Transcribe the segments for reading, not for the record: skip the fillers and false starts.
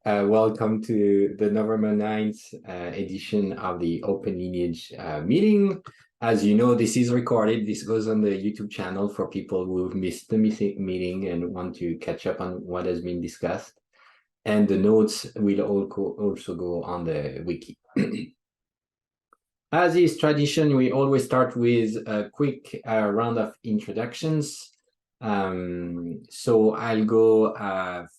Welcome to the November 9th edition of the OpenLineage meeting. As you know, this is recorded. This goes on the YouTube channel for people who've missed the meeting and want to catch up on what has been discussed. And the notes will also go on the wiki. As is tradition, we always start with a quick round of introductions. So I'll go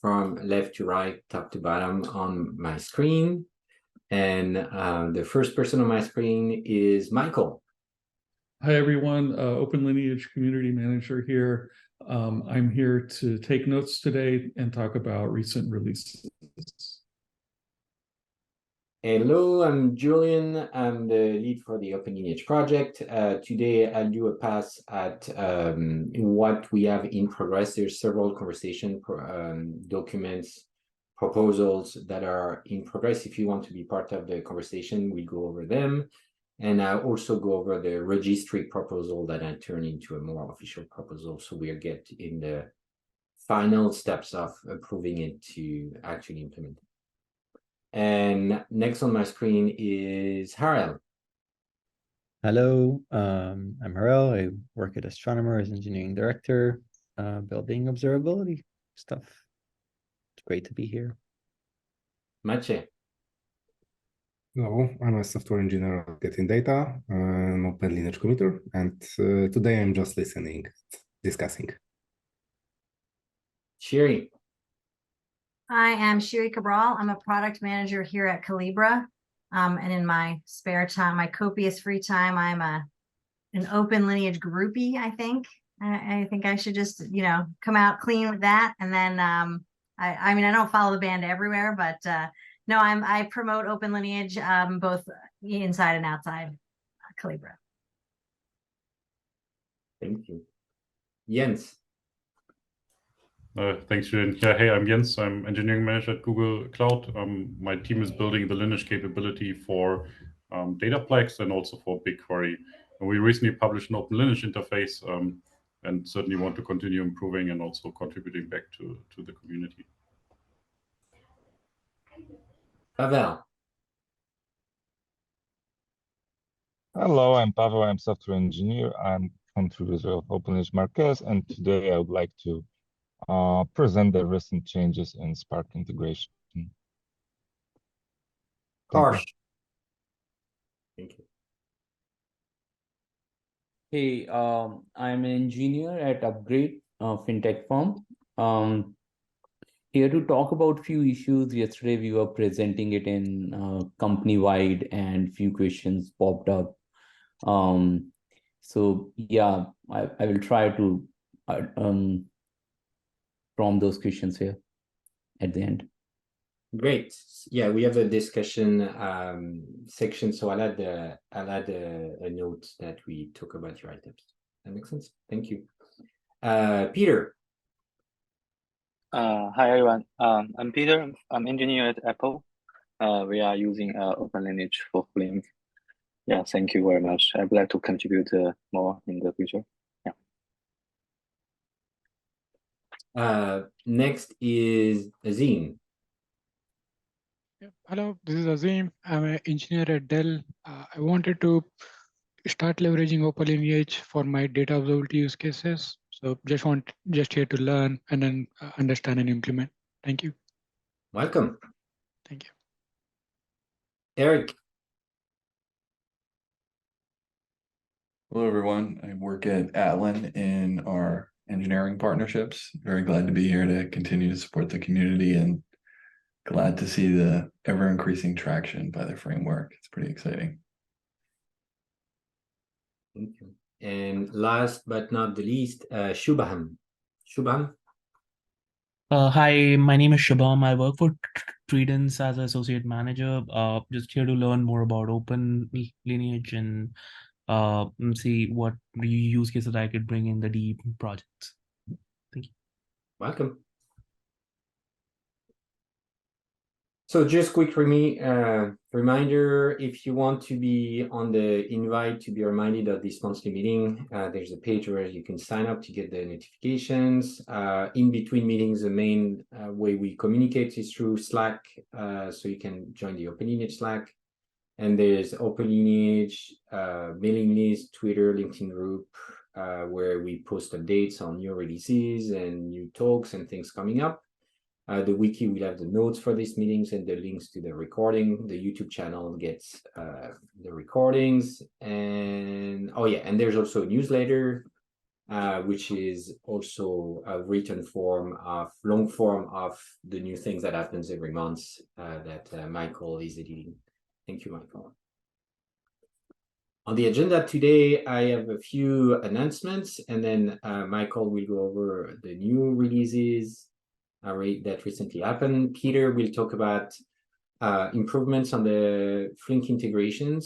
from left to right, top to bottom on my screen. And the first person on my screen is Michael. Hi, everyone. OpenLineage Community Manager here. I'm here to take notes today and talk about recent releases. Hello, I'm Julian. I'm the lead for the OpenLineage project. Today, I'll do a pass at what we have in progress. There's several conversation documents, proposals that are in progress. If you want to be part of the conversation, we go over them. And I'll also go over the registry proposal that I turn into a more official proposal. So we'll get in the final steps of approving it to actually implement it. And next on my screen is Harel. Hello, I'm Harel. I work at Astronomer as engineering director, building observability stuff. It's great to be here. Maciej. Hello, I'm a software engineer at Getting Data, an OpenLineage committer, and today I'm just listening, discussing. Shiri. I am Shiri Cabral. I'm a product manager here at Calibra. And in my spare time, my copious free time, I'm an OpenLineage groupie, I think. I think I should just, come out clean with that. And then I mean, I don't follow the band everywhere, but no, I promote OpenLineage both inside and outside Calibra. Thank you. Jens. Thanks, Julian. Yeah, hey, I'm Jens. I'm engineering manager at Google Cloud. My team is building the Lineage capability for Dataplex and also for BigQuery. And we recently published an OpenLineage interface and certainly want to continue improving and also contributing back to the community. Pavel. Hello, I'm Pavel. I'm software engineer. I'm contributor of OpenLineage Marquez, and today I would like to present the recent changes in Spark integration. Harsh. Thank you. Hey, I'm an engineer at Upgrade, fintech firm. Here to talk about few issues. Yesterday we were presenting it in company-wide and few questions popped up. So yeah, I will try to prompt those questions here at the end. Great. Yeah, we have a discussion section, so I'll add a note that we talk about your items. That makes sense. Thank you. Peter. Hi everyone. I'm Peter. I'm engineer at Apple. We are using OpenLineage for Flink. Yeah, thank you very much. I would like to contribute more in the future. Yeah. Next is Azim. Hello, this is Azim. I'm an engineer at Dell. I wanted to start leveraging OpenLineage for my data observability use cases. So just here to learn and then understand and implement. Thank you. Welcome. Thank you. Eric. Hello, everyone. I work at Atlan in our engineering partnerships. Very glad to be here to continue to support the community and glad to see the ever-increasing traction by the framework. It's pretty exciting. Thank you. And last but not the least, Shubham. Shubham. Hi, my name is Shubham. I work for Tredence as an associate manager. Just here to learn more about OpenLineage and see what use cases I could bring in the D projects. Thank you. Welcome. So just quick reminder, if you want to be on the invite to be reminded of this monthly meeting, there's a page where you can sign up to get the notifications. In between meetings, the main way we communicate is through Slack, so you can join the OpenLineage Slack. And there's OpenLineage, mailing list, Twitter, LinkedIn group, where we post updates on new releases and new talks and things coming up. The wiki will have the notes for these meetings and the links to the recording. The YouTube channel gets the recordings. And oh yeah, and there's also a newsletter, which is also a written form of long form of the new things that happens every month that Michael is editing. Thank you, Michael. On the agenda today, I have a few announcements, and then Michael will go over the new releases that recently happened. Peter will talk about improvements on the Flink integration.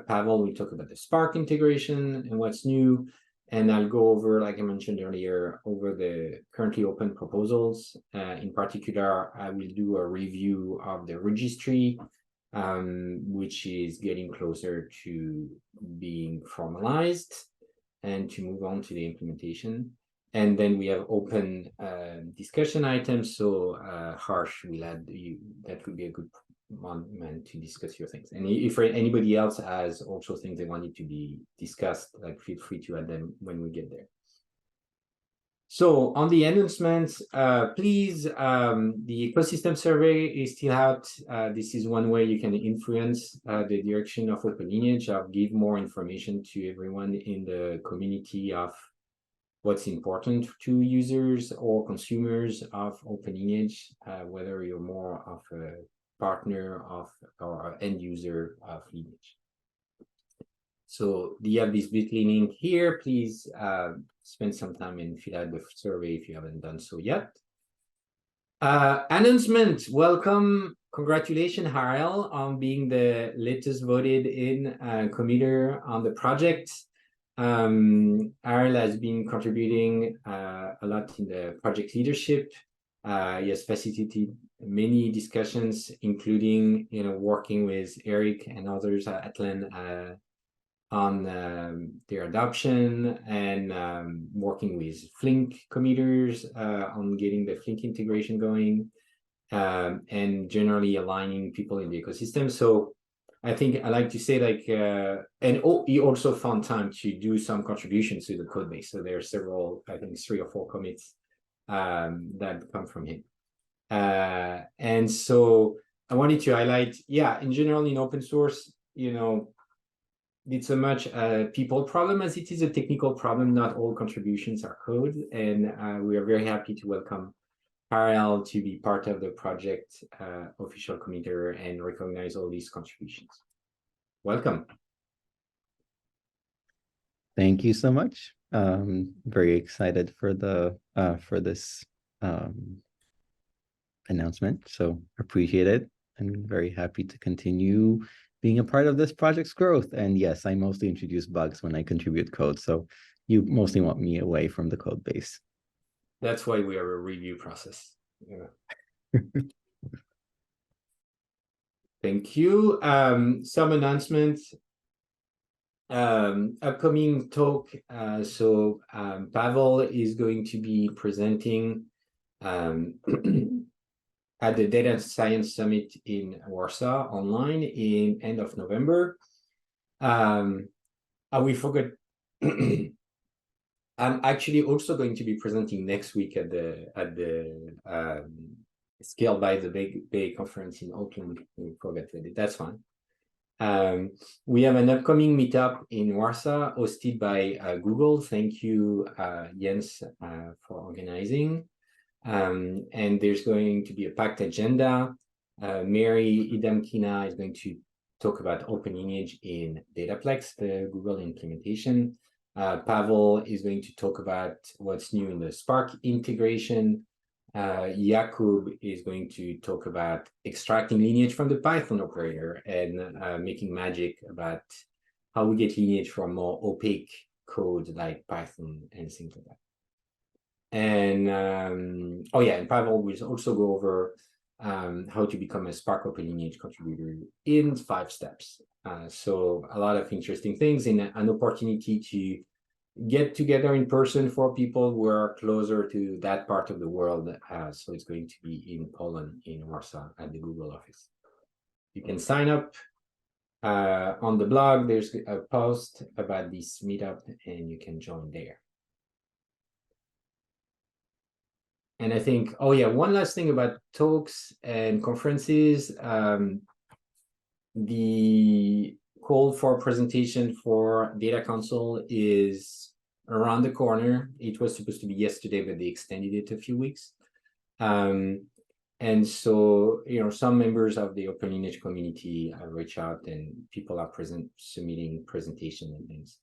Pavel will talk about the Spark integration and what's new. And I'll go over, like I mentioned earlier, over the currently open proposals. In particular, I will do a review of the registry, which is getting closer to being formalized, and to move on to the implementation. And then we have open discussion items. So Harsh will add that would be a good one to discuss your things. And if anybody else has also things they wanted to be discussed, like feel free to add them when we get there. So on the announcements, please, the ecosystem survey is still out. This is one way you can influence the direction of OpenLineage. I'll give more information to everyone in the community of what's important to users or consumers of OpenLineage, whether you're more of a partner of or an end user of Lineage. So you have this bit.ly link here. Please spend some time and fill out the survey if you haven't done so yet. Announcement. Welcome. Congratulations, Harel, on being the latest voted in committer on the project. Harel has been contributing a lot in the project leadership. He has facilitated many discussions, including working with Eric and others at Atlan on their adoption, and working with Flink committers on getting the Flink integration going, and generally aligning people in the ecosystem. So I think I like to say, like, and he also found time to do some contributions to the code base. So there are several, I think 3 or 4 commits that come from him. And so I wanted to highlight, yeah, in general, in open source, it's so much a people problem as it is a technical problem. Not all contributions are code. And we are very happy to welcome Harel to be part of the project official committer and recognize all these contributions. Welcome. Thank you so much. Very excited for the for this announcement. So appreciate it, and very happy to continue being a part of this project's growth. And yes, I mostly introduce bugs when I contribute code. So you mostly want me away from the code base. That's why we are a review process. Yeah. Thank you. Some announcements. Upcoming talk. So Pavel is going to be presenting at the Data Science Summit in Warsaw online in end of November. We forgot. I'm actually also going to be presenting next week at the Scale by the Bay conference in Oakland. We forgot that. That's fine. We have an upcoming meetup in Warsaw hosted by Google. Thank you, Jens, for organizing. And there's going to be a packed agenda. Mary Idamkina is going to talk about OpenLineage in Dataplex, the Google implementation. Pavel is going to talk about what's new in the Spark integration. Jakub is going to talk about extracting lineage from the Python operator and making magic about how we get lineage from more opaque code like Python and things like that. And and Pavel will also go over how to become a Spark OpenLineage contributor in 5 steps. So a lot of interesting things and an opportunity to get together in person for people who are closer to that part of the world. So it's going to be in Poland, in Warsaw, at the Google office. You can sign up on the blog. There's a post about this meetup and you can join there. And I think, oh yeah, one last thing about talks and conferences. The call for presentation for Data Council is around the corner. It was supposed to be yesterday, but they extended it a few weeks. And so, some members of the OpenLineage community have reached out and people are submitting presentation and things.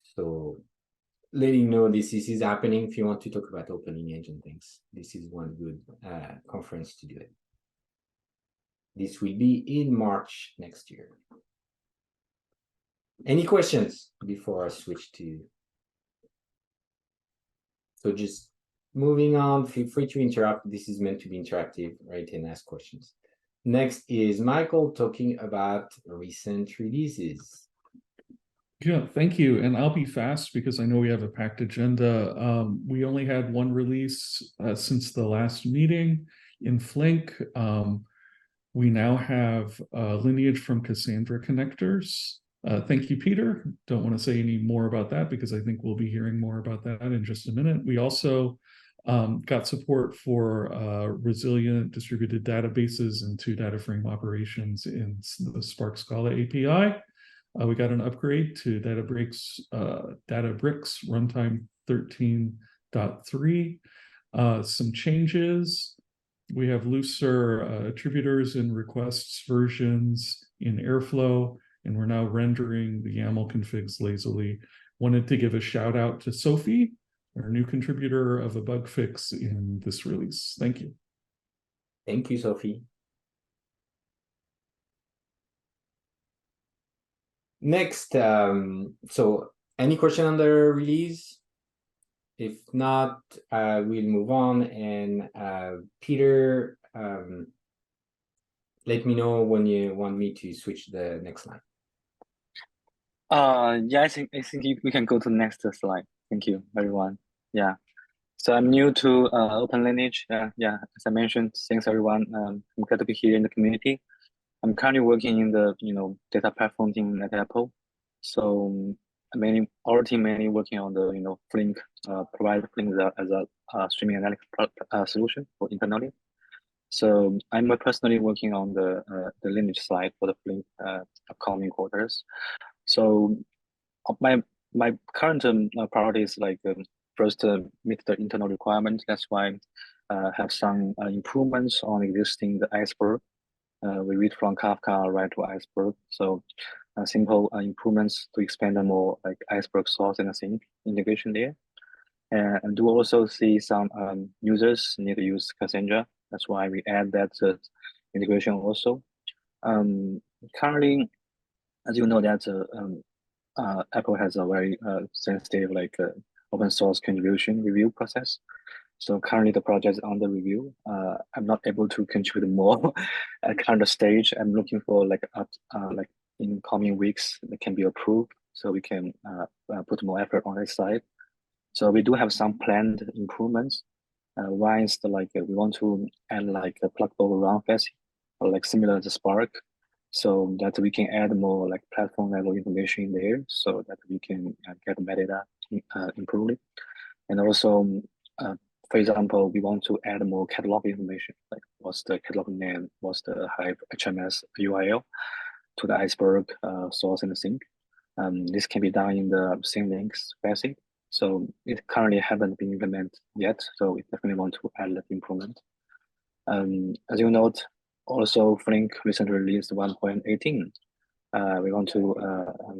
So letting you know this is happening. If you want to talk about OpenLineage and things, this is one good conference to do it. This will be in March next year. Any questions before I switch to? So just moving on, feel free to interrupt. This is meant to be interactive, right? And ask questions. Next is Michael talking about recent releases. Yeah, thank you. And I'll be fast because I know we have a packed agenda. We only had one release since the last meeting in Flink. We now have lineage from Cassandra connectors. Thank you, Peter. Don't want to say any more about that because I think we'll be hearing more about that in just a minute. We also got support for resilient distributed databases and 2 data frame operations in the Spark Scala API. We got an upgrade to Databricks runtime 13.3. Some changes. We have looser attributors and requests versions in Airflow, and we're now rendering the YAML configs lazily. Wanted to give a shout out to Sophie, our new contributor of a bug fix in this release. Thank you. Thank you, Sophie. Next, so any question on the release? If not, we'll move on. And Peter, let me know when you want me to switch the next slide. Yeah, I think we can go to the next slide. Thank you, everyone. Yeah. So I'm new to OpenLineage. Yeah, as I mentioned, thanks everyone. I'm glad to be here in the community. I'm currently working in the data platform team at Apple. So our team mainly working on the Flink, provide Flink as a streaming analytics solution for internally. So I'm personally working on the lineage side for the Flink upcoming quarters. So my current priority is first meet the internal requirements. That's why have some improvements on existing the Iceberg. We read from Kafka right to Iceberg. So simple improvements to expand the more Iceberg source and sync integration there. And do also see some users need to use Cassandra. That's why we add that integration also. Currently, as you know, that Apple has a very sensitive open source contribution review process. So currently the project is under review. I'm not able to contribute more at current stage. I'm looking for in coming weeks that can be approved, so we can put more effort on this side. So we do have some planned improvements. One is we want to add a pluggable run facet, or similar to Spark, so that we can add more platform level information in there, so that we can get metadata improved. And also, for example, we want to add more catalog information, like what's the catalog name, what's the Hive HMS URL to the Iceberg source and sync. This can be done in the same links facet. So it currently haven't been implemented yet. So we definitely want to add that improvement. As you note, also Flink recently released 1.18. We want to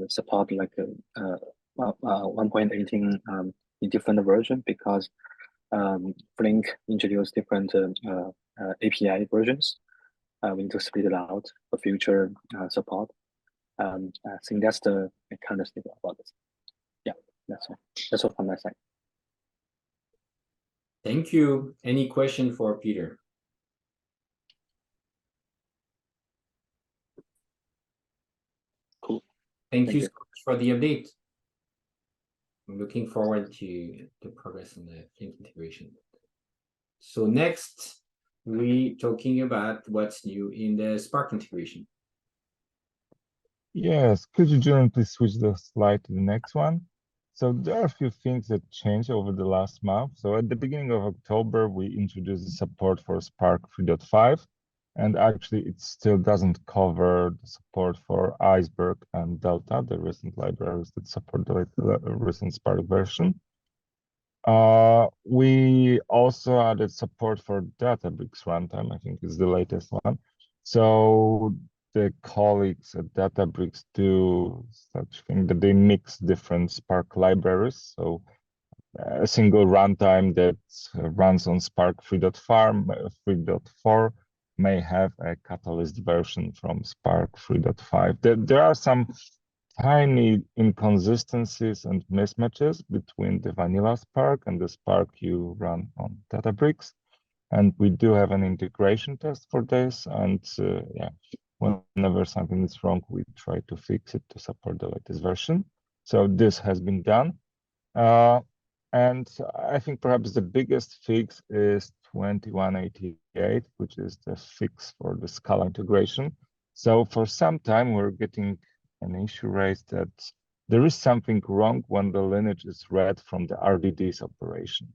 support 1.18 in different version because Flink introduced different API versions. We need to split it out for future support. I think that's the kind of thing about this. Yeah, that's all from my side. Thank you. Any question for Peter? Thank Thank you you. so much for the update. I'm looking forward to the progress on the Flink integration. So next, we talking about what's new in the Spark integration. Yes, could you, Julian, please switch the slide to the next one? So there are a few things that changed over the last month. So at the beginning of October, we introduced the support for Spark 3.5, and actually it still doesn't cover the support for Iceberg and Delta, the recent libraries that support the recent Spark version. We also added support for Databricks runtime. I think is the latest one. So the colleagues at Databricks do such thing that they mix different Spark libraries. So a single runtime that runs on Spark 3.4 may have a Catalyst version from Spark 3.5. There are some tiny inconsistencies and mismatches between the vanilla Spark and the Spark you run on Databricks. And we do have an integration test for this. And yeah, whenever something is wrong, we try to fix it to support the latest version. So this has been done. And I think perhaps the biggest fix is 2188, which is the fix for the Scala integration. So for some time, we're getting an issue raised that there is something wrong when the lineage is read from the RDD's operation.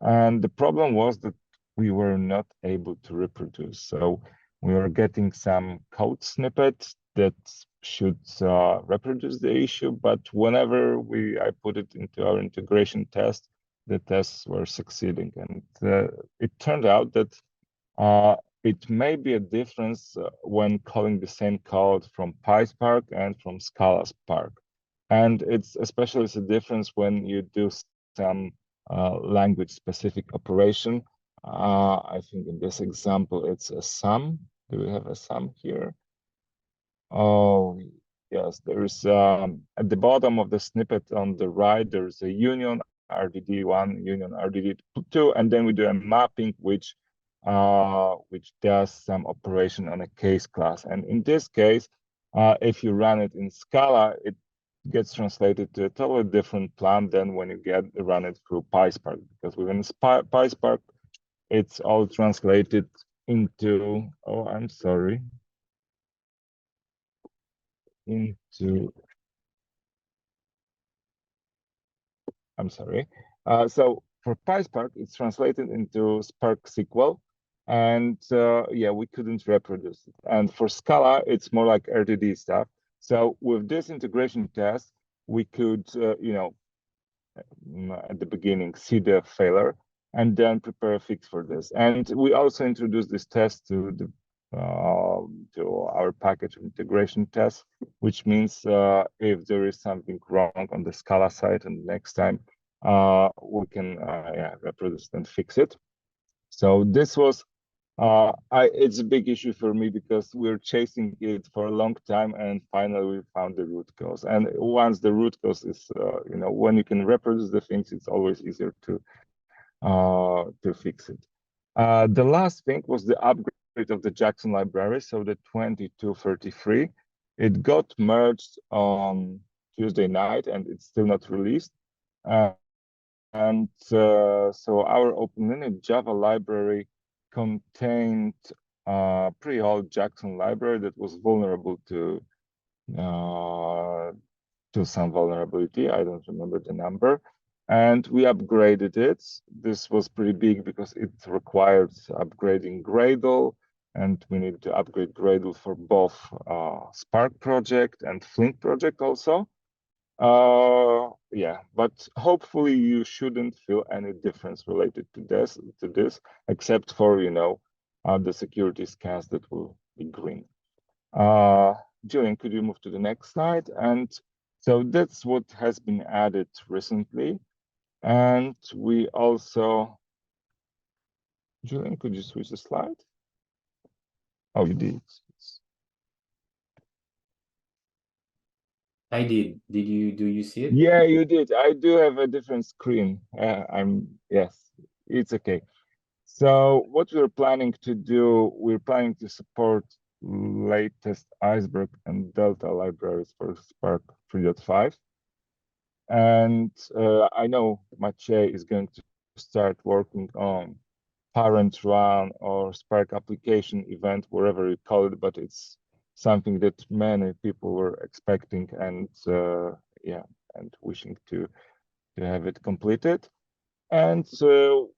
And the problem was that we were not able to reproduce. So we were getting some code snippets that should reproduce the issue, but whenever I put it into our integration test, the tests were succeeding. And it turned out that it may be a difference when calling the same code from PySpark and from Scala Spark. And it's especially a difference when you do some language-specific operation. I think in this example, it's a sum. Do we have a sum here? Oh, yes, there's at the bottom of the snippet on the right, there's a union RDD1, union RDD2, and then we do a mapping which does some operation on a case class. And in this case, if you run it in Scala, it gets translated to a totally different plan than when you run it through PySpark, because within PySpark, it's all translated into, oh, I'm sorry, so for PySpark, it's translated into Spark SQL, and yeah, we couldn't reproduce it. And for Scala, it's more like RTD stuff. So with this integration test, we could, at the beginning, see the failure and then prepare a fix for this. And we also introduced this test to our package of integration tests, which means if there is something wrong on the Scala side, and next time we can reproduce and fix it. So this was it's a big issue for me because we're chasing it for a long time, and finally we found the root cause. And once the root cause is, when you can reproduce the things, it's always easier to fix it. The last thing was the upgrade of the Jackson library, so the 2233. It got merged on Tuesday night, and it's still not released. So our OpenLineage Java library contained a pretty old Jackson library that was vulnerable to some vulnerability. I don't remember the number. And we upgraded it. This was pretty big because it required upgrading Gradle, and we needed to upgrade Gradle for both Spark project and Flink project also. Yeah, but hopefully you shouldn't feel any difference related to this, except for the security scans that will be green. Julian, could you move to the next slide? And so that's what has been added recently. And we also, Julian, could you switch the slide? Oh, you did. I did. Do you see it? Yeah, you did. I do have a different screen. Yes, it's okay. So what we're planning to do, we're planning to support latest Iceberg and Delta libraries for Spark 3.5. And I know Maciej is going to start working on parent run or Spark application event, wherever you call it, but it's something that many people were expecting and and wishing to have it completed. And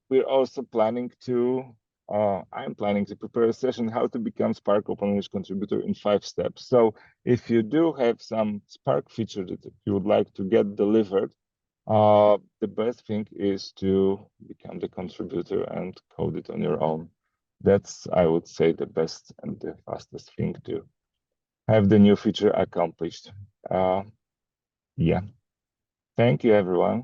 we're also planning to, I'm planning to prepare a session how to become Spark OpenLineage contributor in 5 steps. So if you do have some Spark feature that you would like to get delivered, the best thing is to become the contributor and code it on your own. That's, I would say, the best and the fastest thing to have the new feature accomplished. Yeah. Thank you, everyone.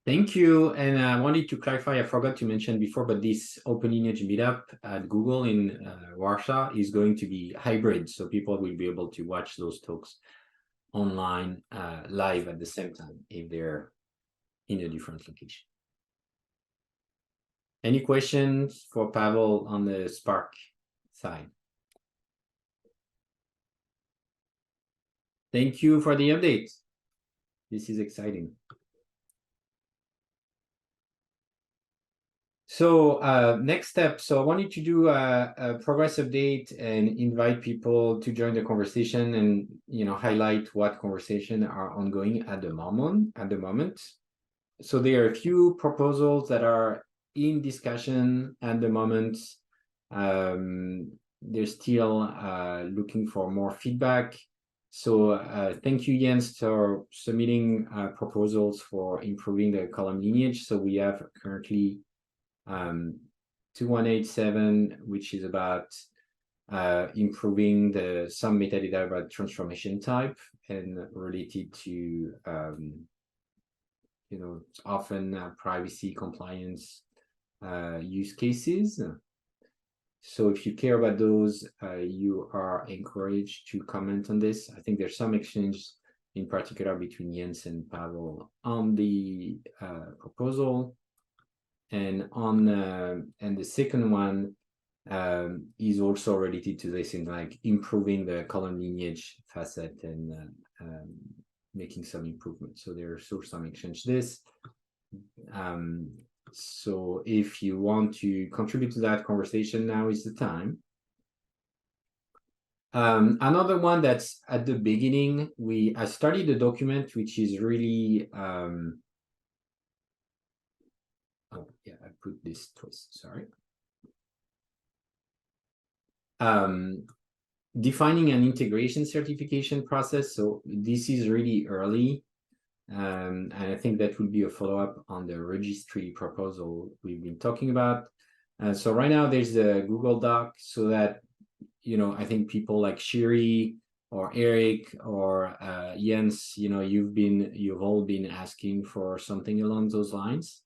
Thank you. And I wanted to clarify, I forgot to mention before, but this OpenLineage meetup at Google in Warsaw is going to be hybrid. So people will be able to watch those talks online live at the same time if they're in a different location. Any questions for Pavel on the Spark side? Thank you for the update. This is exciting. So next step. So I wanted to do a progress update and invite people to join the conversation and highlight what conversations are ongoing at the moment. So there are a few proposals that are in discussion at the moment. They're still looking for more feedback. So thank you, Jens, for submitting proposals for improving the column lineage. So we have currently 2187, which is about improving some metadata about transformation type and related to often privacy compliance use cases. So if you care about those, you are encouraged to comment on this. I think there's some exchange in particular between Jens and Pavel on the proposal. And the second one is also related to this in like improving the column lineage facet and making some improvements. So there's also some exchange this. So if you want to contribute to that conversation, now is the time. Another one that's at the beginning, I studied the document, which is really oh yeah, I put this twist, sorry. Defining an integration certification process. So this is really early. And I think that will be a follow-up on the registry proposal we've been talking about. So right now there's a Google Doc so that, I think people like Shiri or Eric or Jens, you've all been asking for something along those lines.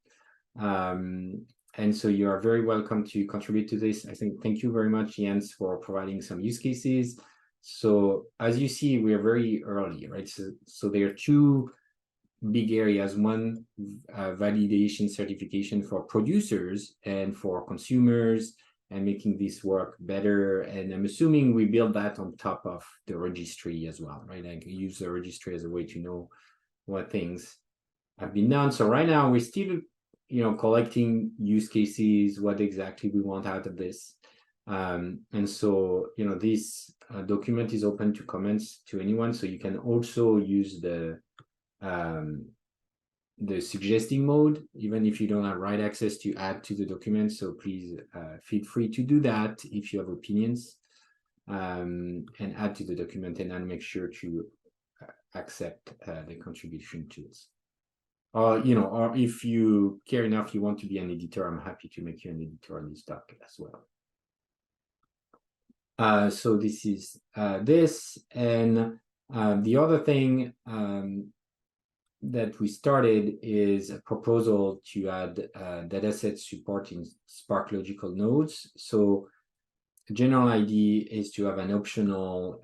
And so you are very welcome to contribute to this. I think thank you very much, Jens, for providing some use cases. So as you see, we are very early, right? So there are two big areas. One, validation certification for producers and for consumers and making this work better. And I'm assuming we build that on top of the registry as well, right? I can use the registry as a way to know what things have been done. So right now we're still collecting use cases, what exactly we want out of this. And so, this document is open to comments to anyone. So you can also use the suggesting mode, even if you don't have write access to add to the document. So please feel free to do that if you have opinions and add to the document, and then make sure to accept the contribution tools. Or if you care enough, you want to be an editor, I'm happy to make you an editor on this doc as well. So this is this. And the other thing that we started is a proposal to add dataset support in Spark logical nodes. So the general idea is to have an optional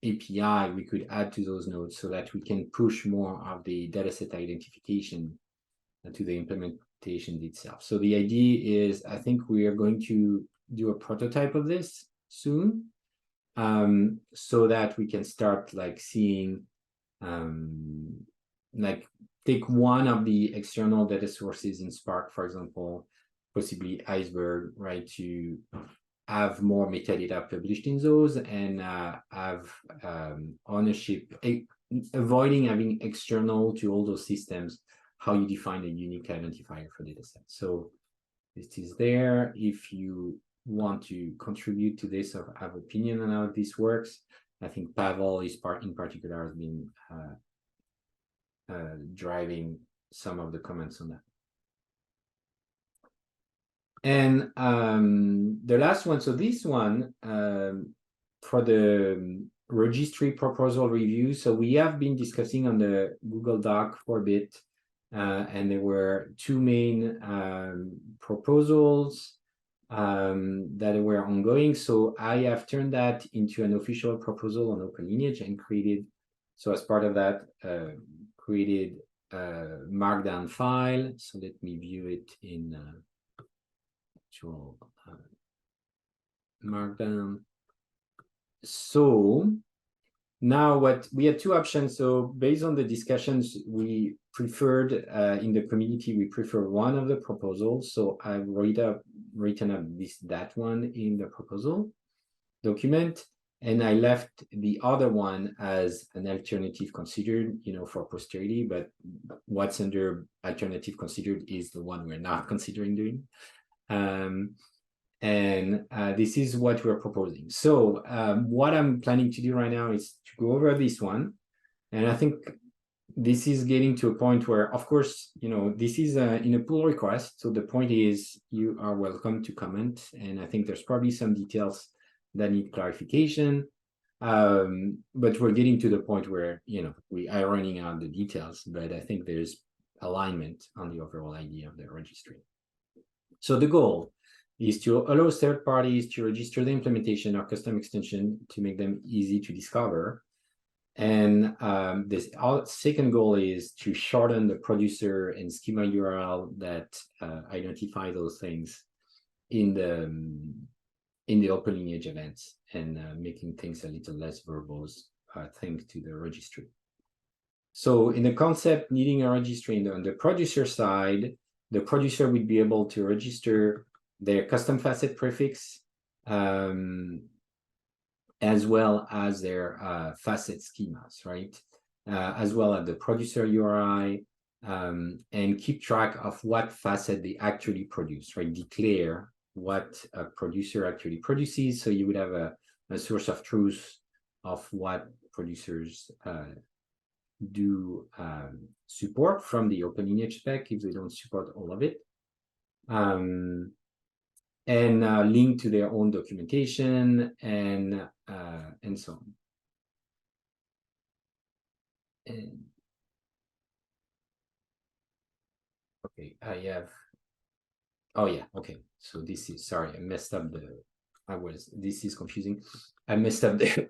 API we could add to those nodes so that we can push more of the dataset identification to the implementation itself. So the idea is, I think we are going to do a prototype of this soon, so that we can start like seeing, like take one of the external data sources in Spark, for example, possibly Iceberg, right, to have more metadata published in those and have ownership, avoiding having external to all those systems, how you define a unique identifier for data set. So this is there. If you want to contribute to this or have opinion on how this works, I think Pavel is in particular has been driving some of the comments on that. And the last one, so this one for the registry proposal review. So we have been discussing on the Google Doc for a bit, and there were two main proposals that were ongoing. So I have turned that into an official proposal on OpenLineage and created, so as part of that, created a markdown file. So let me view it in actual markdown. So now what we had two options. So based on the discussions, we preferred in the community, we prefer one of the proposals. So I've written up that one in the proposal document, and I left the other one as an alternative considered, you know, for posterity. But what's under alternative considered is the one we're not considering doing. This is what we're proposing. So what I'm planning to do right now is to go over this one. And I think this is getting to a point where, of course, you know, this is in a pull request. So the point is you are welcome to comment. And I think there's probably some details that need clarification. But we're getting to the point where, you know, we are running out the details, but I think there's alignment on the overall idea of the registry. So the goal is to allow third parties to register the implementation or custom extension to make them easy to discover. And this second goal is to shorten the producer and schema URL that identify those things in the OpenLineage events, and making things a little less verbose thanks to the registry. So in the concept, needing a registry on the producer side, the producer would be able to register their custom facet prefix, as well as their facet schemas, right? As well as the producer URI, and keep track of what facet they actually produce, right? Declare what a producer actually produces. So you would have a source of truth of what producers do support from the OpenLineage spec if they don't support all of it. And link to their own documentation and so on. And okay, I have. Oh yeah, okay. So this is, sorry, I messed up this is confusing. I messed up the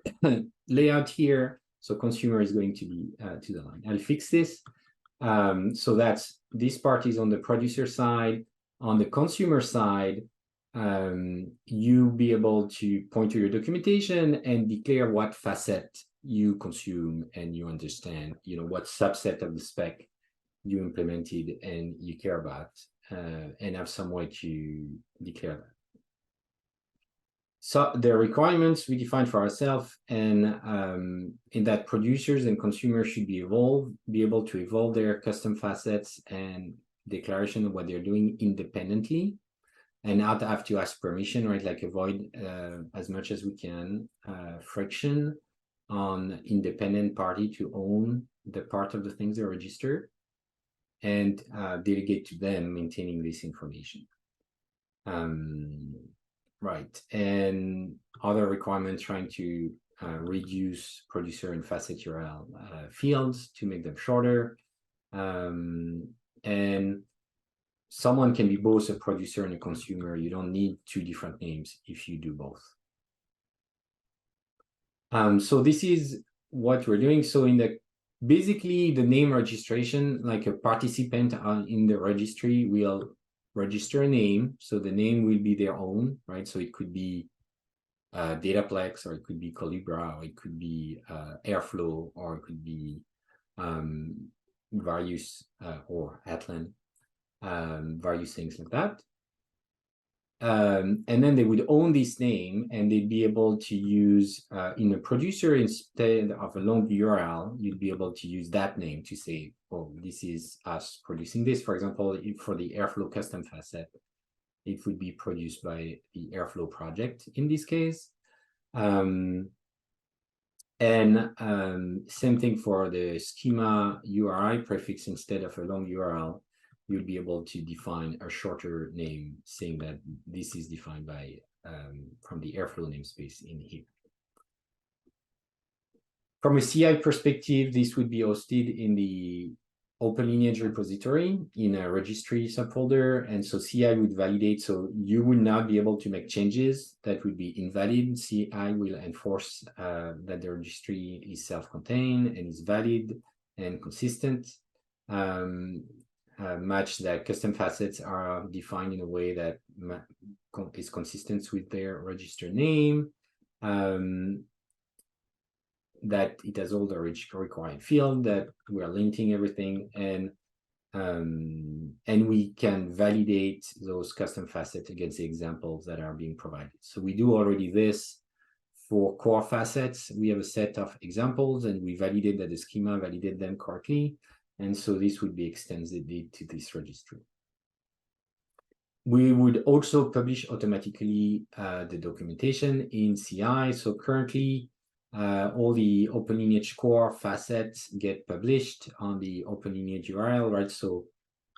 layout here. So consumer is going to be to the line. I'll fix this. So that's, this part is on the producer side. On the consumer side, you'll be able to point to your documentation and declare what facet you consume, and you understand, you know, what subset of the spec you implemented and you care about, and have some way to declare that. So the requirements we define for ourselves, and in that producers and consumers should be able to evolve their custom facets and declaration of what they're doing independently, and not have to ask permission, right? Like avoid as much as we can friction on independent party to own the part of the things they register, and delegate to them maintaining this information. Right, and other requirements trying to reduce producer and facet URL fields to make them shorter. And someone can be both a producer and a consumer. You don't need two different names if you do both. So this is what we're doing. So in the basically the name registration, like a participant in the registry will register a name. So the name will be their own, right? So it could be Dataplex, or it could be Calibra, or it could be Airflow, or it could be various or Atlan, various things like that. And then they would own this name, and they'd be able to use in a producer, instead of a long URL, you'd be able to use that name to say, oh, this is us producing this. For example, if for the Airflow custom facet, it would be produced by the Airflow project in this case. Same thing for the schema URI prefix. Instead of a long URL, you'll be able to define a shorter name saying that this is defined by from the Airflow namespace in here. From a CI perspective, this would be hosted in the OpenLineage repository in a registry subfolder, and so CI would validate. So you would not be able to make changes that would be invalid. CI will enforce that the registry is self-contained and is valid and consistent. Match that custom facets are defined in a way that is consistent with their register name. That it has all the required field, that we are linking everything, and we can validate those custom facets against the examples that are being provided. So we do already this for core facets. We have a set of examples, and we validate that the schema validated them correctly, and so this would be extended to this registry. We would also publish automatically the documentation in CI. So currently, all the OpenLineage core facets get published on the OpenLineage URL, right? So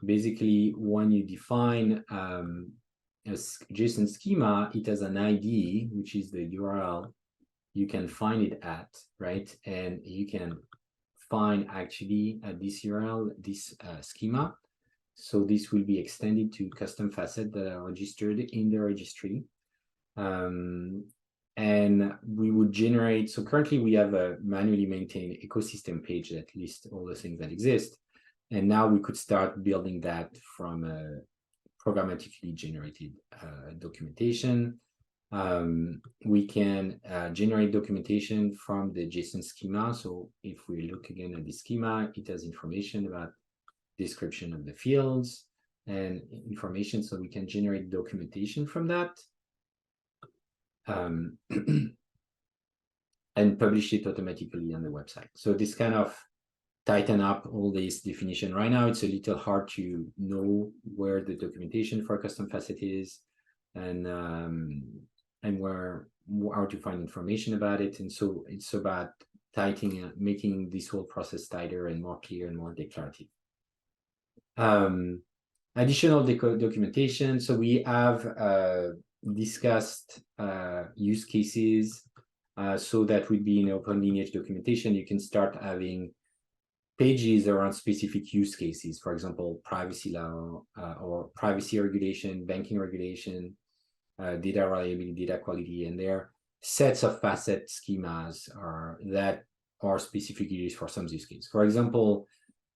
basically, when you define a JSON schema, it has an ID, which is the URL you can find it at, right? And you can find actually at this URL, this schema. So this will be extended to custom facets that are registered in the registry. And we would generate, so currently we have a manually maintained ecosystem page that lists all the things that exist. And now we could start building that from a programmatically generated documentation. We can generate documentation from the JSON schema. So if we look again at the schema, it has information about description of the fields and information, so we can generate documentation from that. And publish it automatically on the website. So this kind of tighten up all this definition. Right now, it's a little hard to know where the documentation for a custom facet is, and where how to find information about it. And so it's about tightening, making this whole process tighter and more clear and more declarative. Additional documentation. So we have discussed use cases. So that would be in OpenLineage documentation. You can start having pages around specific use cases, for example, privacy law or privacy regulation, banking regulation, data reliability, data quality, and there are sets of facet schemas that are specifically used for some use cases. For example,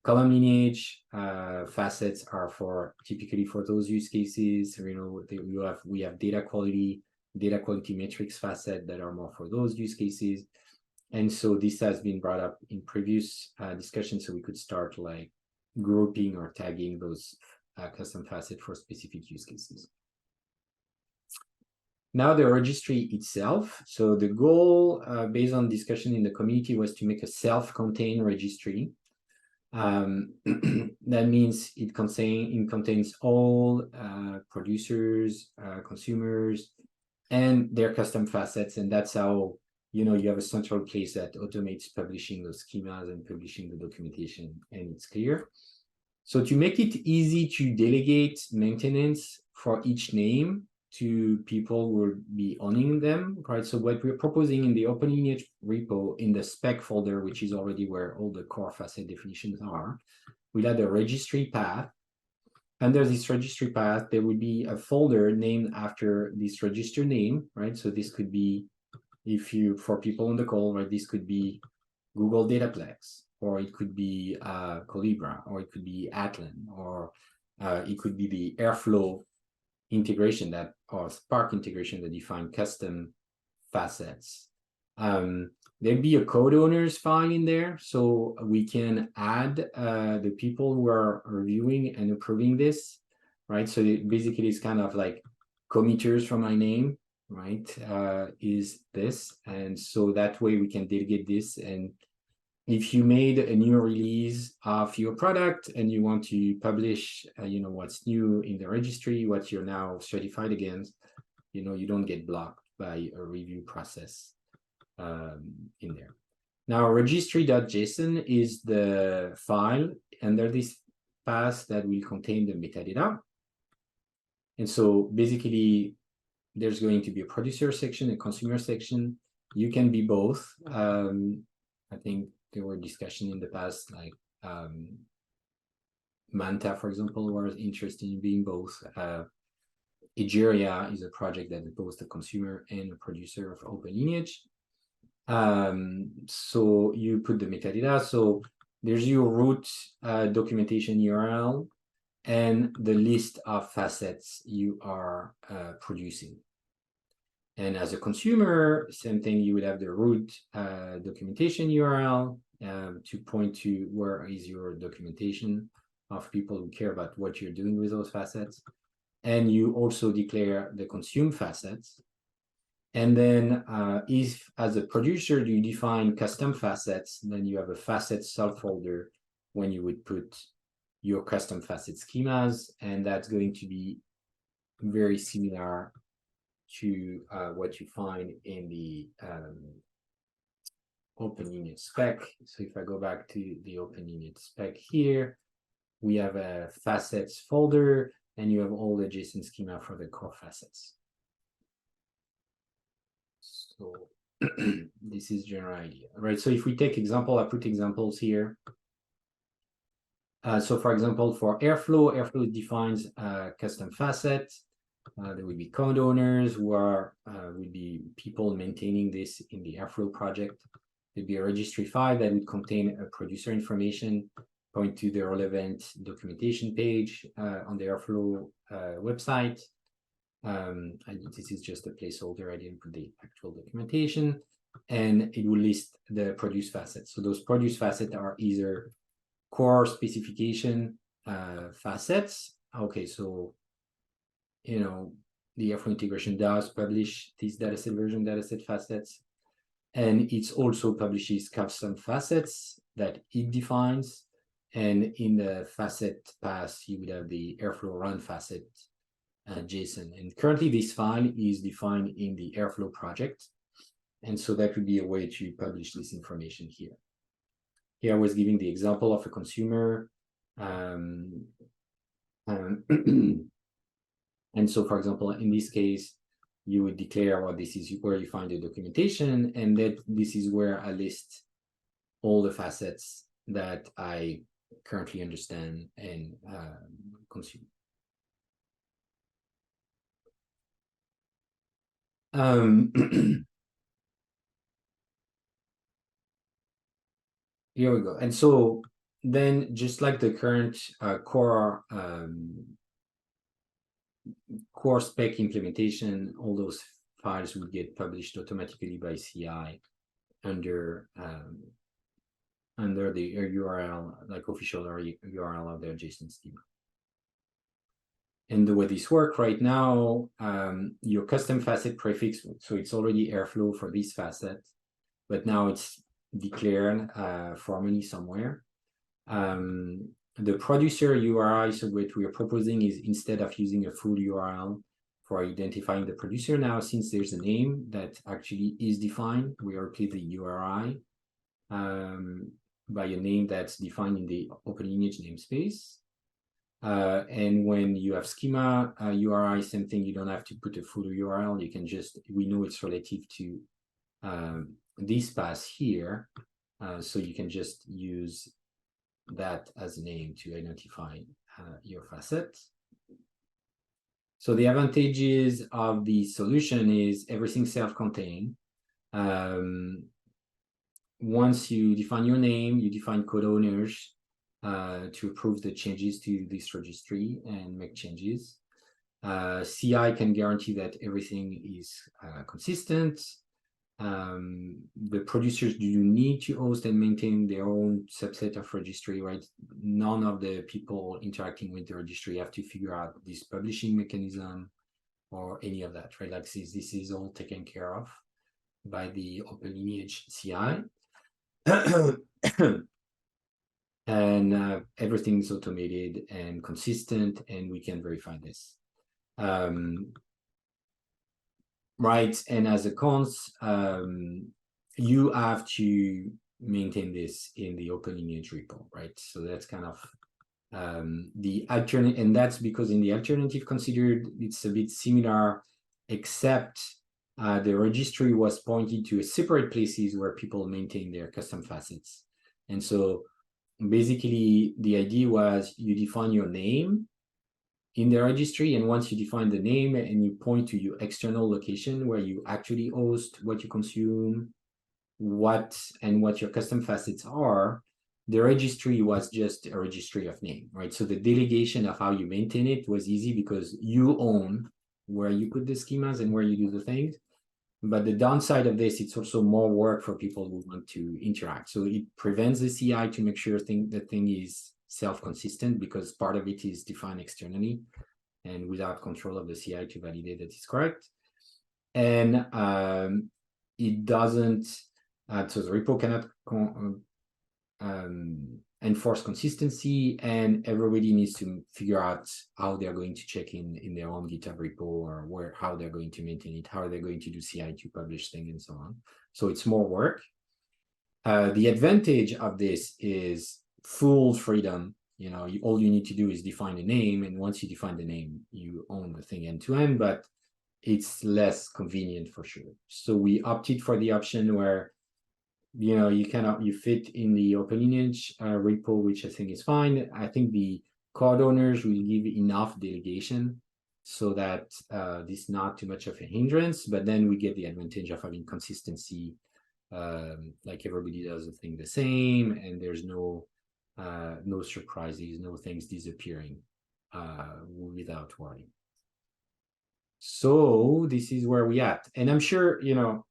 column lineage facets are typically for those use cases. You know, we have data quality metrics facet that are more for those use cases. And so this has been brought up in previous discussions, so we could start like grouping or tagging those custom facets for specific use cases. Now the registry itself. So the goal, based on discussion in the community, was to make a self-contained registry. That means it contains all producers, consumers, and their custom facets, and that's how, you know, you have a central place that automates publishing those schemas and publishing the documentation, and it's clear. So to make it easy to delegate maintenance for each name to people who will be owning them, right? So what we're proposing in the OpenLineage repo in the spec folder, which is already where all the core facet definitions are, we'll add a registry path. Under this registry path, there would be a folder named after this register name, right? So this could be, for people on the call, right, this could be Google Dataplex, or it could be Calibra, or it could be Atlan, or it could be the Airflow integration or Spark integration that define custom facets. There'd be a code owners file in there, so we can add the people who are reviewing and approving this, right? So basically it's kind of like committers from my name, right? Is this, and so that way we can delegate this. And if you made a new release of your product and you want to publish, what's new in the registry, what you're now certified against, you don't get blocked by a review process in there. Now, registry.json is the file under this path that will contain the metadata. And so basically, there's going to be a producer section, a consumer section. You can be both. I think there were discussions in the past, like Manta, for example, was interested in being both. Egeria is a project that is both a consumer and a producer of OpenLineage. So you put the metadata. So there's your root documentation URL and the list of facets you are producing. And as a consumer, same thing, you would have the root documentation URL to point to where is your documentation of people who care about what you're doing with those facets. And you also declare the consume facets. And then if, as a producer, you define custom facets, then you have a facet subfolder when you would put your custom facet schemas, and that's going to be very similar to what you find in the OpenLineage spec. So if I go back to the OpenLineage spec here, we have a facets folder, and you have all the JSON schema for the core facets. So this is general idea, right? So if we take example, I put examples here. So for example, for Airflow defines a custom facet. There will be code owners who are would be people maintaining this in the Airflow project. There'd be a registry file that would contain a producer information, point to the relevant documentation page on the Airflow website. This is just a placeholder. I didn't put the actual documentation, and it will list the produce facets. So those produce facets are either core specification facets. Okay, so the Airflow integration does publish these dataset version dataset facets, and it also publishes custom facets that it defines. And in the facet path, you would have the Airflow run facet JSON. And currently this file is defined in the Airflow project. And so that would be a way to publish this information here. Here I was giving the example of a consumer. And so, for example, in this case, you would declare, well, this is where you find the documentation, and that this is where I list all the facets that I currently understand and consume. Here we go. And so then, just like the current core spec implementation, all those files would get published automatically by CI under the URL, like official URL of their JSON schema. And the way this works right now, your custom facet prefix, so it's already Airflow for this facet, but now it's declared formally somewhere. The producer URI, so what we are proposing is, instead of using a full URL for identifying the producer, now since there's a name that actually is defined, we replace the URI by a name that's defined in the OpenLineage namespace. And when you have schema URI, same thing, you don't have to put a full URL. You can just, we know it's relative to this path here. So you can just use that as a name to identify your facet. So the advantages of the solution is everything self-contained. Once you define your name, you define code owners to approve the changes to this registry and make changes. CI can guarantee that everything is consistent. The producers do need to host and maintain their own subset of registry, right? None of the people interacting with the registry have to figure out this publishing mechanism or any of that, right? Like this is all taken care of by the OpenLineage CI. And everything's automated and consistent, and we can verify this. Right, and as a cons, you have to maintain this in the OpenLineage repo, right? So that's kind of the alternative, and that's because in the alternative considered, it's a bit similar, except the registry was pointed to separate places where people maintain their custom facets. And so basically the idea was you define your name in the registry, and once you define the name and you point to your external location where you actually host what you consume, what your custom facets are, the registry was just a registry of name, right? So the delegation of how you maintain it was easy because you own where you put the schemas and where you do the things. But the downside of this, it's also more work for people who want to interact. So it prevents the CI to make sure the thing is self-consistent, because part of it is defined externally and without control of the CI to validate that it's correct. And it doesn't, so the repo cannot enforce consistency, and everybody needs to figure out how they're going to check in their own GitHub repo, or how they're going to maintain it, how they're going to do CI to publish things, and so on. So it's more work. The advantage of this is full freedom. You know, all you need to do is define a name, and once you define the name, you own the thing end to end, but it's less convenient for sure. So we opted for the option where, you know, you fit in the OpenLineage repo, which I think is fine. I think the code owners will give enough delegation so that this is not too much of a hindrance, but then we get the advantage of having consistency. Like everybody does the thing the same, and there's no surprises, no things disappearing without worry. So this is where we at, and I'm sure, you know,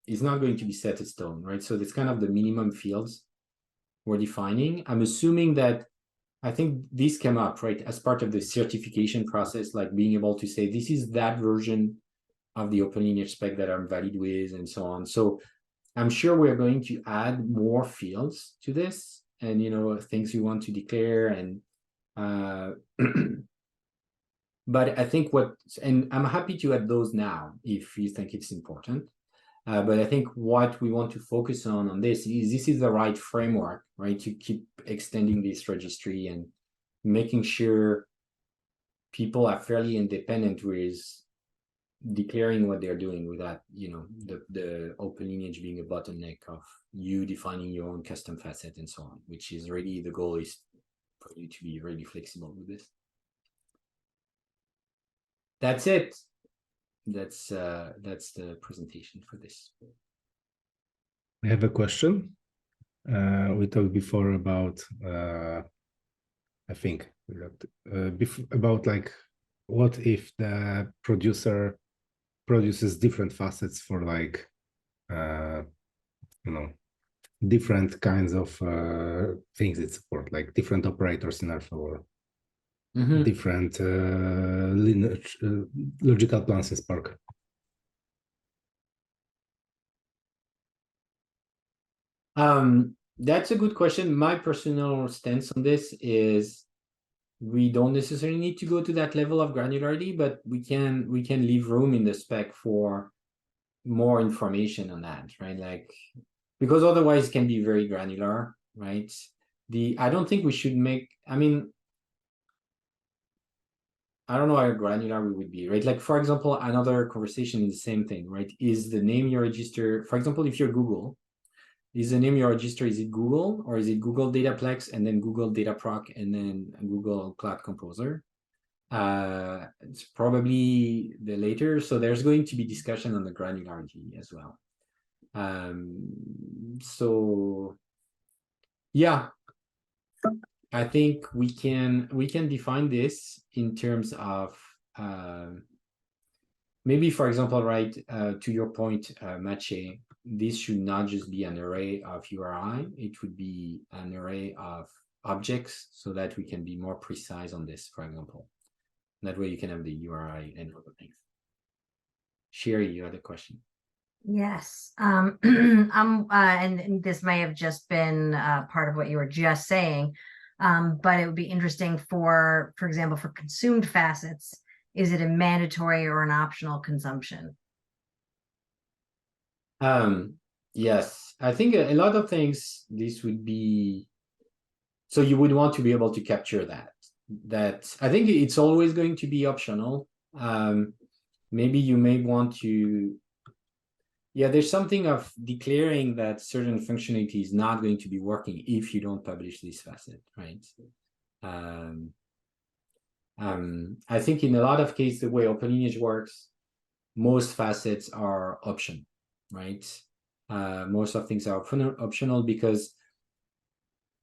it's not going to be set in stone, right? So that's kind of the minimum fields we're defining. I'm assuming that, I think this came up, right, as part of the certification process, like being able to say, this is that version of the OpenLineage spec that I'm valid with, and so on. So I'm sure we're going to add more fields to this, and, you know, things you want to declare, and but I think and I'm happy to add those now if you think it's important. But I think what we want to focus on this is the right framework, right, to keep extending this registry and making sure people are fairly independent with declaring what they're doing without, you know, the OpenLineage being a bottleneck of you defining your own custom facet and so on, which is really the goal, is for you to be really flexible with this. That's it. That's the presentation for this. I have a question. We talked before about I think about like, what if the producer produces different facets for like you know, different kinds of things it support, like different operators in R4, different logical plans in Spark. That's a good question. My personal stance on this is we don't necessarily need to go to that level of granularity, but we can leave room in the spec for more information on that, right? Like, because otherwise it can be very granular, right? I don't think we should make, I mean, I don't know how granular we would be, right? Like, for example, another conversation is the same thing, right? Is the name you register, for example, if you're Google, is the name you register, is it Google, or is it Google Dataplex and then Google Dataproc and then Google Cloud Composer? It's probably the later. So there's going to be discussion on the granularity as well. So yeah, I think we can define this in terms of maybe, for example, right, to your point, Mache, this should not just be an array of URI, it would be an array of objects so that we can be more precise on this, for example. That way you can have the URI and other things. Sherry, you had a question. Yes. And this may have just been part of what you were just saying, but it would be interesting for example, for consumed facets, is it a mandatory or an optional consumption? Yes, I think a lot of things, this would be, so you would want to be able to capture that. I think it's always going to be optional. Maybe you may want to, yeah, there's something of declaring that certain functionality is not going to be working if you don't publish this facet, right? I think in a lot of cases, the way OpenLineage works, most facets are optional, right? Most of things are optional because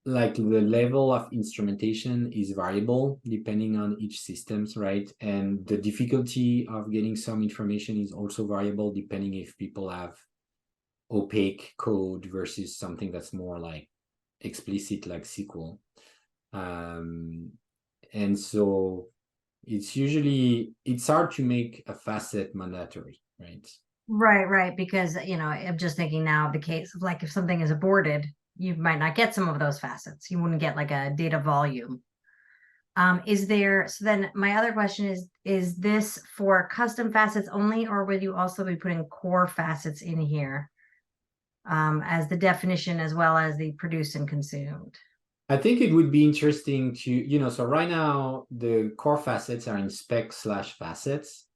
like the level of instrumentation is variable depending on each systems, right? And the difficulty of getting some information is also variable depending if people have opaque code versus something that's more like explicit like SQL. And so it's hard to make a facet mandatory, right? Right, because I'm just thinking now of the case of like if something is aborted, you might not get some of those facets. You wouldn't get like a data volume. So then my other question is this for custom facets only, or would you also be putting core facets in here as the definition as well as the produced and consumed? I think it would be interesting to, so right now the core facets are in spec/facets.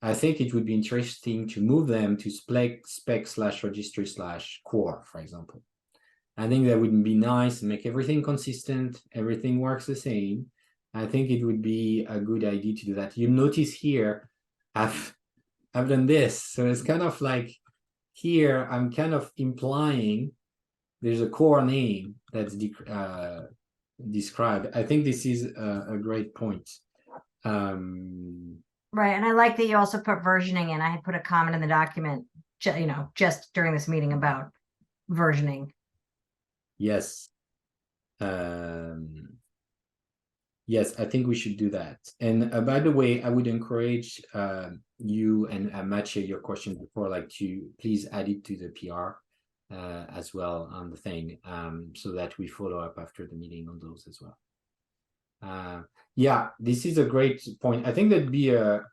I think it would be interesting to move them to spec/registry/core, for example. I think that would be nice, make everything consistent, everything works the same. I think it would be a good idea to do that. You notice here, I've done this. So it's kind of like here, I'm kind of implying there's a core name that's described. I think this is a great point. Right, and I like that you also put versioning in. I had put a comment in the document, just during this meeting about versioning. Yes. Yes, I think we should do that. And by the way, I would encourage you and Mache, your question before, like to please add it to the PR as well on the thing, so that we follow up after the meeting on those as well. Yeah, this is a great point. I think that'd be a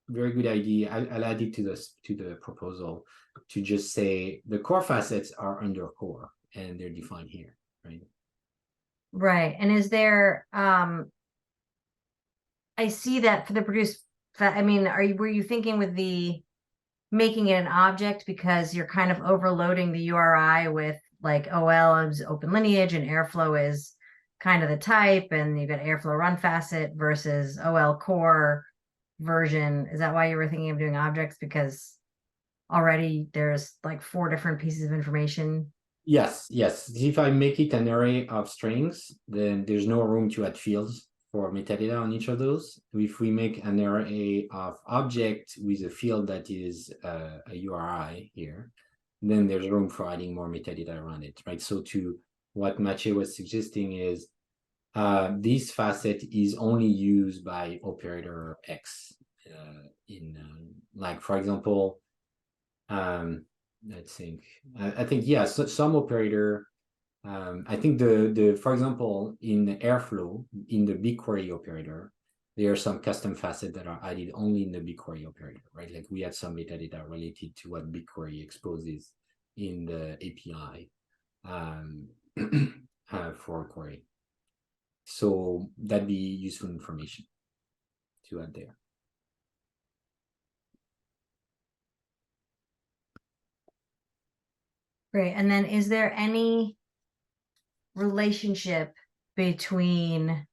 very good idea. I'll add it to the proposal to just say the core facets are under core and they're defined here, right? Right, and is there I see that for the produced, I mean, were you thinking with the making it an object because you're kind of overloading the URI with like OL is OpenLineage and Airflow is kind of the type, and you've got Airflow run facet versus OL core version? Is that why you were thinking of doing objects? Because already there's like 4 different pieces of information. Yes. If I make it an array of strings, then there's no room to add fields for metadata on each of those. If we make an array of object with a field that is a URI here, then there's room for adding more metadata around it, right? So to what Mache was suggesting is this facet is only used by operator X like, for example, let's think. I think, yeah, so some operator, I think for example, in Airflow, in the BigQuery operator, there are some custom facets that are added only in the BigQuery operator, right? Like we had some metadata related to what BigQuery exposes in the API for a query. So that'd be useful information to add there. Great. And then is there any relationship between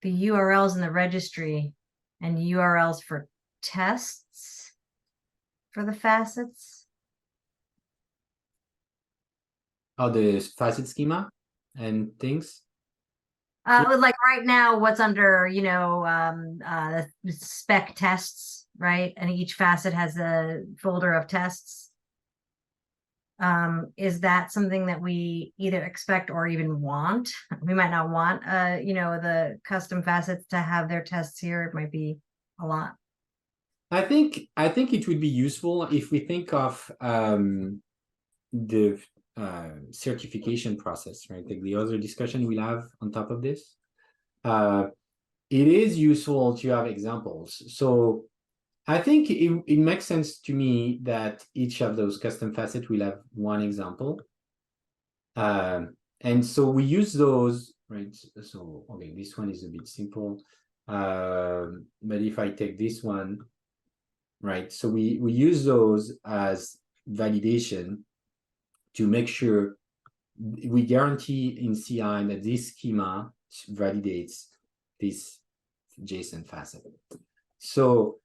the URLs in the registry and URLs for tests for the facets? Oh, the facet schema and things? Like right now, what's under, spec tests right? And each facet has a folder of tests. Is that something that we either expect or even want? We might not want, you know, the custom facets to have their tests here. It might be a lot. I think it would be useful if we think of the certification process, right? Like the other discussion we'll have on top of this. It is useful to have examples. So I think it makes sense to me that each of those custom facets will have one example. And so we use those, right? So, okay, this one is a bit simple. But if I take this one, right? So we use those as validation to make sure we guarantee in CI that this schema validates this JSON facet. So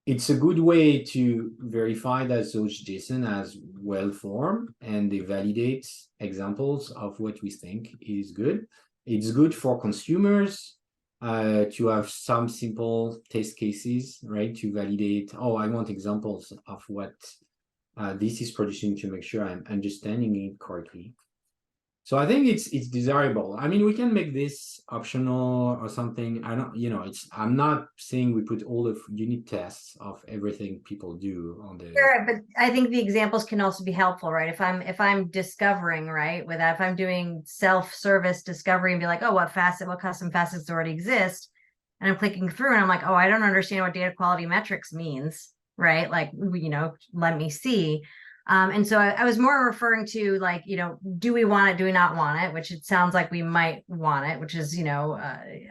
it's a good way to verify that those JSON as well-formed and they validate examples of what we think is good. It's good for consumers to have some simple test cases, right? To validate, oh, I want examples of what this is producing to make sure I'm understanding it correctly. So I think it's desirable. I mean, we can make this optional or something. I don't, you know, I'm not saying we put all of unit tests of everything people do on the. Sure, but I think the examples can also be helpful, right? If I'm discovering, right, with that, if I'm doing self-service discovery and be like, oh, what custom facets already exist, and I'm clicking through and I'm like, oh, I don't understand what data quality metrics means, right? Like, you know, let me see. And so I was more referring to like, you know, do we want it? Do we not want it? Which it sounds like we might want it, which is, you know,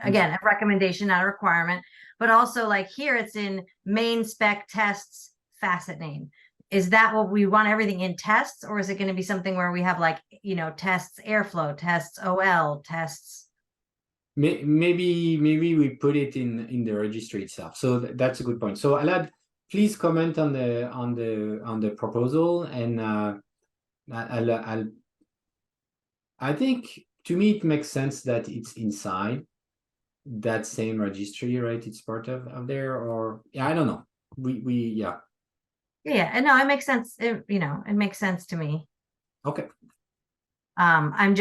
again, a recommendation, not a requirement. But also like here it's in main spec tests facet name. Is that what we want, everything in tests, or is it going to be something where we have like, you know, tests Airflow, tests OL, tests? Maybe we put it in the registry itself. So that's a good point. So Alad, please comment on the proposal, and I think to me it makes sense that it's inside that same registry, right? It's part of there, or yeah, I don't know. Yeah. Yeah, and no, it makes sense. You know, it makes sense to me. Okay. I'm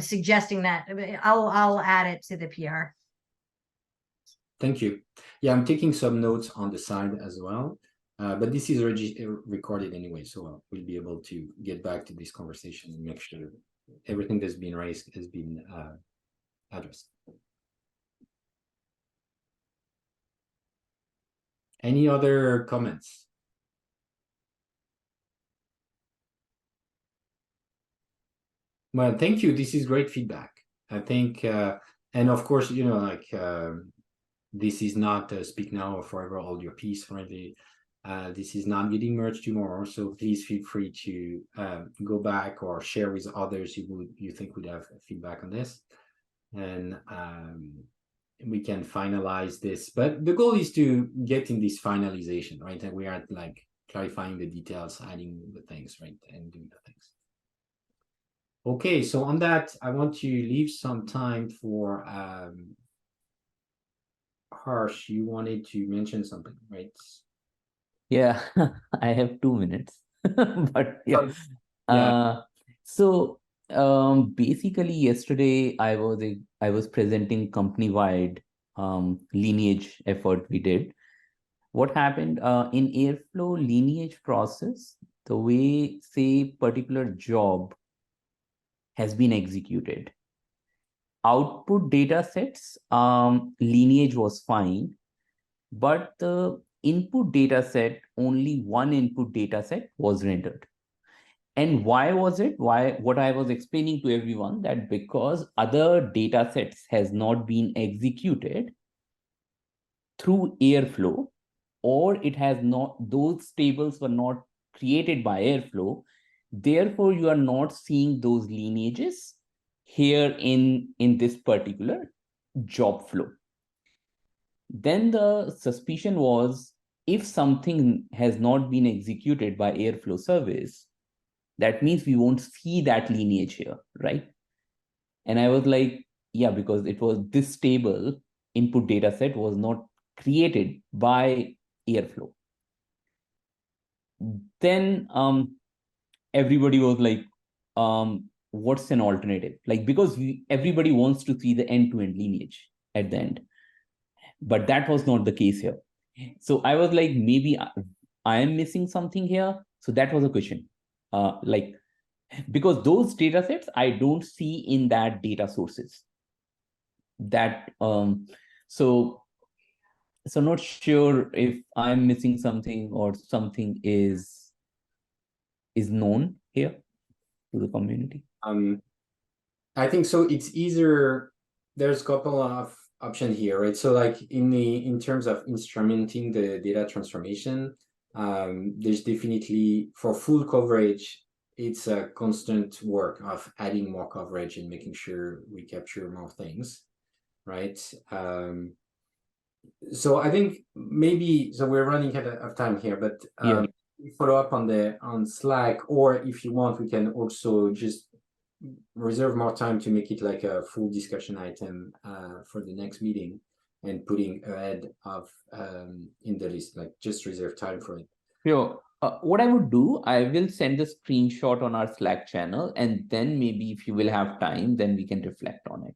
suggesting that I'll add it to the PR. Thank you. Yeah, I'm taking some notes on the side as well. But this is recorded anyway, so we'll be able to get back to this conversation and make sure everything that's been raised has been addressed. Any other comments? Well, thank you. This is great feedback. I think, and of course, you know, like this is not speak now or forever hold your peace, friendly. This is not getting merged tomorrow, so please feel free to go back or share with others you think would have feedback on this, and we can finalize this. But the goal is to get in this finalization, right? And we are like clarifying the details, adding the things, right, and doing the things. Okay, so on that, I want to leave some time for Harsh. You wanted to mention something, right? Yeah, I have 2 minutes, but yeah. So basically yesterday I was presenting company-wide lineage effort we did. What happened in Airflow lineage process, the way say particular job has been executed. Output data sets, lineage was fine, but the input data set, only one input data set was rendered. And why was it? What I was explaining to everyone, that because other data sets has not been executed through Airflow, or it has not, those tables were not created by Airflow. Therefore, you are not seeing those lineages here in this particular job flow. Then the suspicion was, if something has not been executed by Airflow service, that means we won't see that lineage here, right? And I was like, yeah, because it was this table input data set was not created by Airflow. Then everybody was like, what's an alternative? Like, because everybody wants to see the end-to-end lineage at the end. But that was not the case here. So I was like, maybe I am missing something here. So that was a question. Like, because those data sets I don't see in that data sources. That so not sure if I'm missing something or something is known here to the community. I think so. It's either there's a couple of options here, right? So like in terms of instrumenting the data transformation, there's definitely for full coverage, it's a constant work of adding more coverage and making sure we capture more things, right? So I think maybe so we're running out of time here, but Yeah. follow up on Slack, or if you want, we can also just reserve more time to make it like a full discussion item for the next meeting and putting ahead of in the list, like just reserve time for it. Sure. What I would do, I will send a screenshot on our Slack channel, and then maybe if you will have time, then we can reflect on it.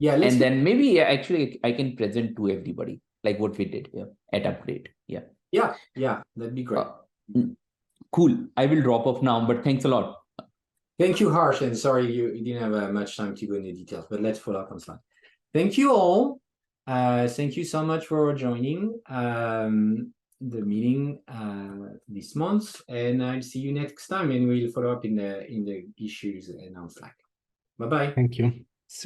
Yeah, and then maybe actually I can present to everybody like what we did here at Upgrade. Yeah, that'd be great. Cool. I will drop off now, but thanks a lot. Thank you, Harsh, and sorry you didn't have much time to go into details, but let's follow up on Slack. Thank you all. Thank you so much for joining the meeting this month, and I'll see you next time, and we'll follow up in the issues and on Slack. Bye-bye. Thank you.